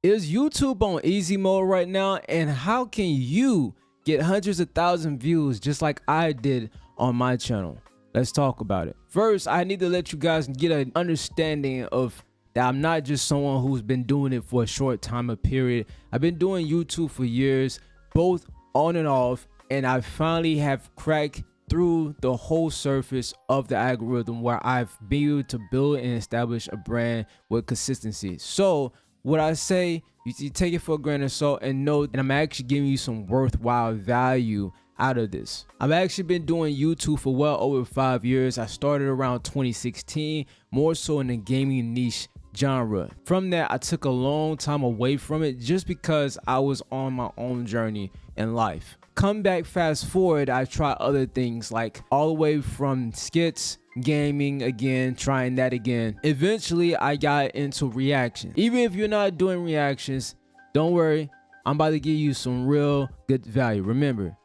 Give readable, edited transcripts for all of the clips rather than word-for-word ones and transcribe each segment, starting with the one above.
Is YouTube on easy mode right now? And how can you get hundreds of thousands views just like I did on my channel? Let's talk about it. First, I need to let you guys get an understanding of that I'm not just someone who's been doing it for a short time of period. I've been doing YouTube for years, both on and off, and I finally have cracked through the whole surface of the algorithm where I've been able to build and establish a brand with consistency. So what I say, you take it for a grain of salt and know that I'm actually giving you some worthwhile value out of this. I've actually been doing YouTube for well over 5 years. I started around 2016, more so in the gaming niche genre. From that, I took a long time away from it just because I was on my own journey in life. Come back, fast forward, I tried other things like all the way from skits, gaming again, trying that again. Eventually, I got into reactions. Even if you're not doing reactions, don't worry, I'm about to give you some real good value. Remember,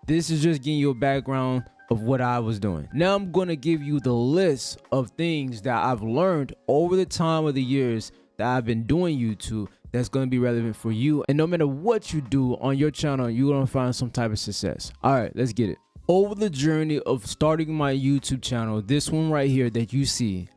this is just giving you a background of what I was doing. Now I'm going to give you the list of things that I've learned over the time of the years that I've been doing YouTube that's going to be relevant for you. And no matter what you do on your channel, you're going to find some type of success. All right, let's get it. Over the journey of starting my YouTube channel, this one right here that you see,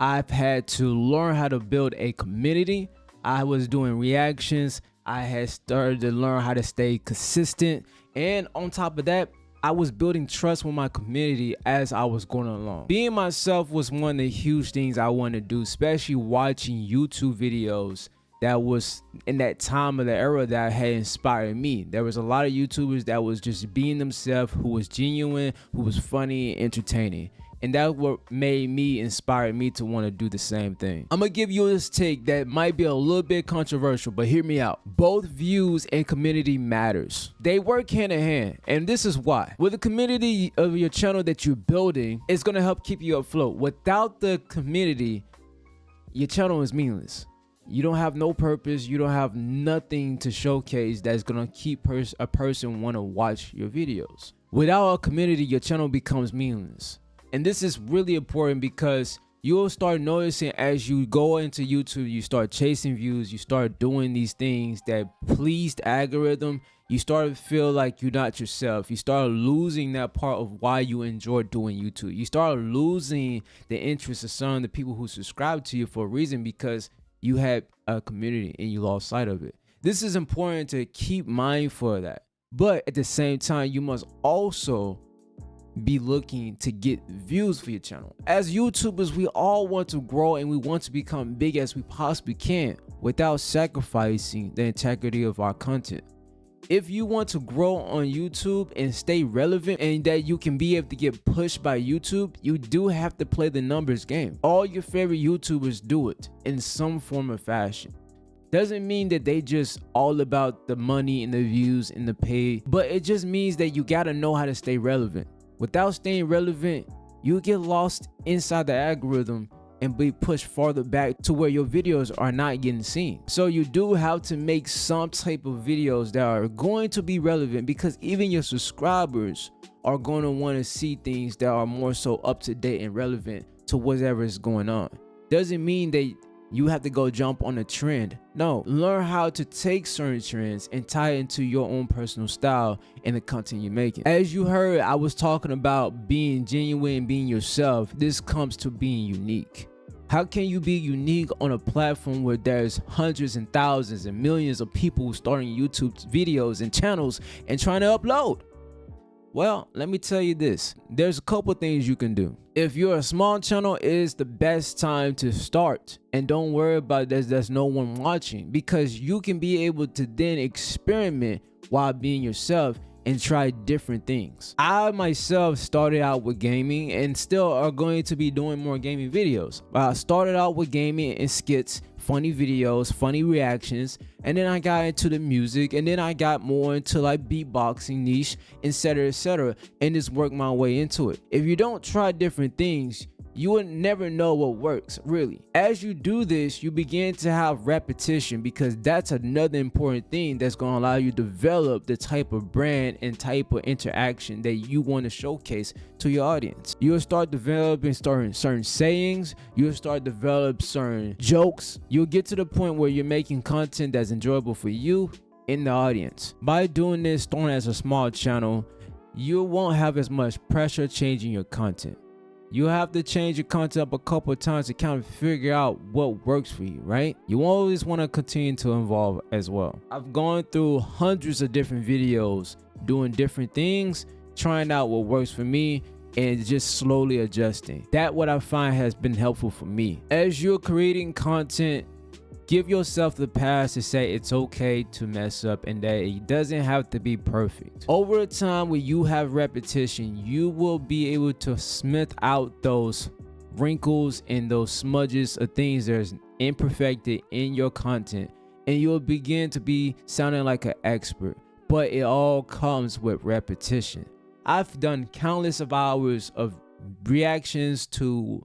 I've had to learn how to build a community. I was doing reactions. I had started to learn how to stay consistent. And on top of that, I was building trust with my community as I was going along. Being myself was one of the huge things I wanted to do, especially watching YouTube videos that was in that time of the era that had inspired me. There was a lot of YouTubers that was just being themselves, who was genuine, who was funny, entertaining. And that's what made me, inspired me to want to do the same thing. I'm gonna give you this take that might be a little bit controversial, but hear me out. Both views and community matters. They work hand in hand, and this is why. With the community of your channel that you're building, it's gonna help keep you afloat. Without the community, your channel is meaningless. You don't have no purpose. You don't have nothing to showcase that's gonna keep a person want to watch your videos. Without a community, your channel becomes meaningless. And this is really important because you'll start noticing as you go into YouTube, you start chasing views, you start doing these things that please the algorithm, you start to feel like you're not yourself. You start losing that part of why you enjoy doing YouTube. You start losing the interest of some of the people who subscribe to you for a reason because you had a community and you lost sight of it. This is important to keep mindful of that. But at the same time, you must also be looking to get views for your channel. As YouTubers, we all want to grow and we want to become big as we possibly can without sacrificing the integrity of our content. If you want to grow on YouTube and stay relevant and that you can be able to get pushed by YouTube, you do have to play the numbers game. All your favorite YouTubers do it in some form or fashion. Doesn't mean that they just all about the money and the views and the pay, but it just means that you gotta know how to stay relevant. Without staying relevant, you get lost inside the algorithm and be pushed farther back to where your videos are not getting seen. So you do have to make some type of videos that are going to be relevant because even your subscribers are going to want to see things that are more so up to date and relevant to whatever is going on. Doesn't mean that you have to go jump on a trend. No, learn how to take certain trends and tie it into your own personal style and the content you're making. As you heard, I was talking about being genuine and being yourself. This comes to being unique. How can you be unique on a platform where there's hundreds and thousands and millions of people starting YouTube videos and channels and trying to upload? Well, let me tell you this. There's a couple things you can do. If you're a small channel, it is the best time to start. And don't worry about there's no one watching, because you can be able to then experiment while being yourself and try different things. I myself started out with gaming and still are going to be doing more gaming videos. I started out with gaming and skits, funny videos, funny reactions, and then I got into the music, and then I got more into like beatboxing niche, etc., and just worked my way into it. If you don't try different things, you will never know what works, really. As you do this, you begin to have repetition, because that's another important thing that's going to allow you to develop the type of brand and type of interaction that you want to showcase to your audience. You'll start developing certain sayings, you'll start developing certain jokes, you'll get to the point where you're making content that's enjoyable for you and the audience. By doing this, starting as a small channel, you won't have as much pressure changing your content. You have to change your content up a couple of times to kind of figure out what works for you, right? You always want to continue to evolve as well. I've gone through hundreds of different videos doing different things, trying out what works for me, and just slowly adjusting. That what I find has been helpful for me. As you're creating content, give yourself the pass to say it's okay to mess up and that it doesn't have to be perfect. Over time, when you have repetition, you will be able to smooth out those wrinkles and those smudges of things that's imperfected in your content, and you'll begin to be sounding like an expert. But it all comes with repetition. I've done countless of hours of reactions to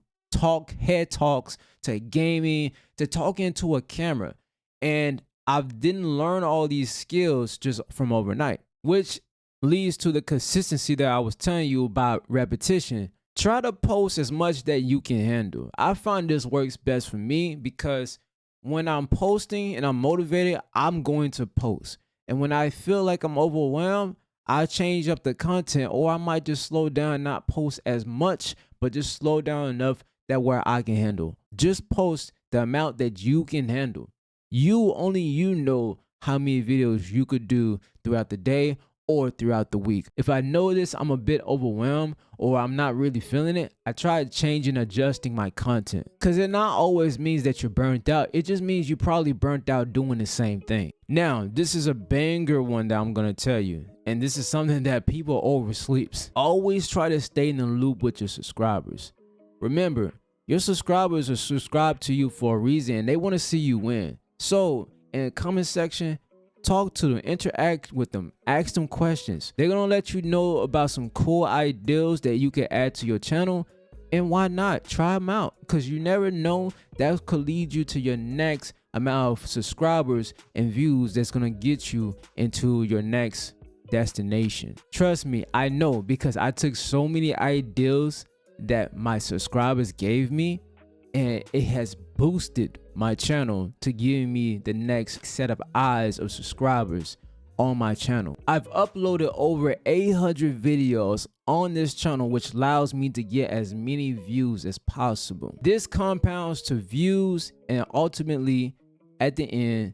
head talks, to gaming, to talking to a camera, and I didn't learn all these skills just from overnight, which leads to the consistency that I was telling you about. Repetition. Try to post as much that you can handle. I find this works best for me because when I'm posting and I'm motivated, I'm going to post, and when I feel like I'm overwhelmed, I change up the content, or I might just slow down, not post as much, but just slow down enough that where I can handle. Just post the amount that you can handle. Only you know how many videos you could do throughout the day or throughout the week. If I notice I'm a bit overwhelmed or I'm not really feeling it, I try changing, adjusting my content. Because it not always means that you're burnt out. It just means you probably burnt out doing the same thing. Now, this is a banger one that I'm going to tell you. And this is something that people oversleeps. Always try to stay in the loop with your subscribers. Remember, your subscribers are subscribed to you for a reason and they want to see you win. So in the comment section, talk to them, interact with them, ask them questions. They're going to let you know about some cool ideas that you can add to your channel. And why not? Try them out, because you never know, that could lead you to your next amount of subscribers and views that's going to get you into your next destination. Trust me, I know, because I took so many ideas that my subscribers gave me and it has boosted my channel to give me the next set of eyes of subscribers on my channel. I've uploaded over 800 videos on this channel, which allows me to get as many views as possible. This compounds to views and ultimately at the end,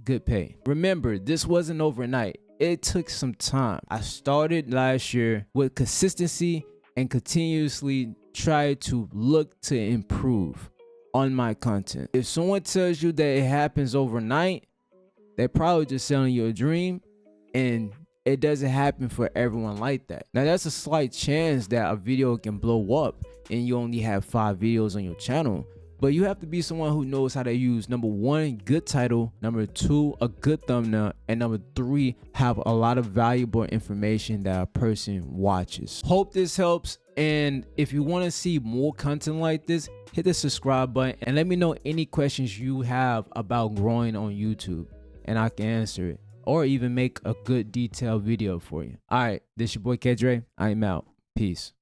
good pay. Remember, this wasn't overnight. It took some time. I started last year with consistency and continuously try to look to improve on my content. If someone tells you that it happens overnight, they're probably just selling you a dream, and it doesn't happen for everyone like that. Now, that's a slight chance that a video can blow up and you only have 5 videos on your channel. But you have to be someone who knows how to use, number 1, good title, number 2, a good thumbnail, and number 3, have a lot of valuable information that a person watches. Hope this helps. And if you want to see more content like this, hit the subscribe button and let me know any questions you have about growing on YouTube, and I can answer it or even make a good detailed video for you. All right, this your boy Kedre. I'm out. Peace.